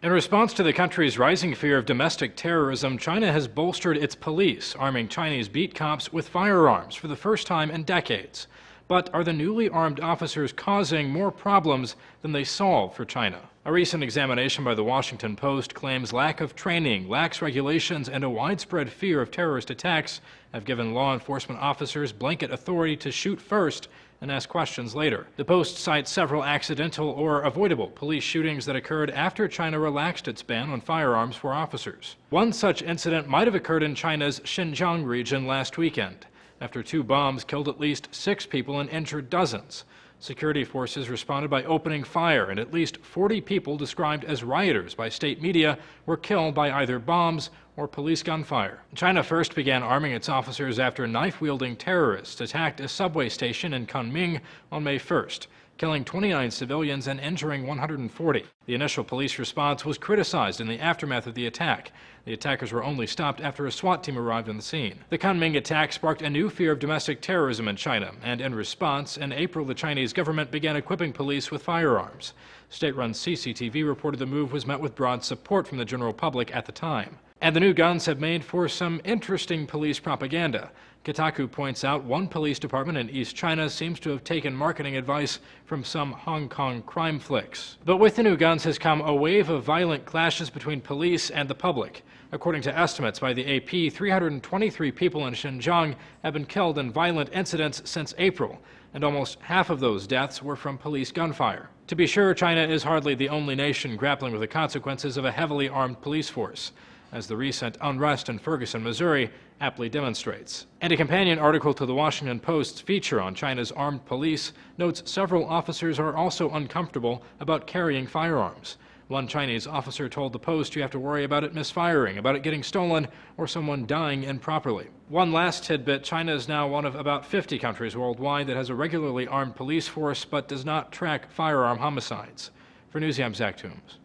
In response to the country's rising fear of domestic terrorism, China has bolstered its police, arming Chinese beat cops with firearms for the first time in decades. But are the newly armed officers causing more problems than they solve for China? A recent examination by the Washington Post claims lack of training, lax regulations, and a widespread fear of terrorist attacks have given law enforcement officers blanket authority to shoot first and ask questions later. The Post cites several accidental or avoidable police shootings that occurred after China relaxed its ban on firearms for officers. One such incident might have occurred in China's Xinjiang region last weekend, after 2 bombs killed at least 6 people and injured dozens. Security forces responded by opening fire, and at least 40 people described as rioters by state media were killed by either bombs or police gunfire. China first began arming its officers after knife-wielding terrorists attacked a subway station in Kunming on May 1st, killing 29 civilians and injuring 140. The initial police response was criticized in the aftermath of the attack. The attackers were only stopped after a SWAT team arrived on the scene. The Kunming attack sparked a new fear of domestic terrorism in China, and in response, in April, the Chinese government began equipping police with firearms. State-run CCTV reported the move was met with broad support from the general public at the time. And the new guns have made for some interesting police propaganda. Kotaku points out one police department in East China seems to have taken marketing advice from some Hong Kong crime flicks. But with the new guns has come a wave of violent clashes between police and the public. According to estimates by the AP, 323 people in Xinjiang have been killed in violent incidents since April, and almost half of those deaths were from police gunfire. To be sure, China is hardly the only nation grappling with the consequences of a heavily armed police force, as the recent unrest in Ferguson, Missouri, aptly demonstrates. And a companion article to the Washington Post's feature on China's armed police notes several officers are also uncomfortable about carrying firearms. One Chinese officer told the Post you have to worry about it misfiring, about it getting stolen, or someone dying improperly. One last tidbit, China is now one of about 50 countries worldwide that has a regularly armed police force but does not track firearm homicides. For News, I'm Zach Toombs.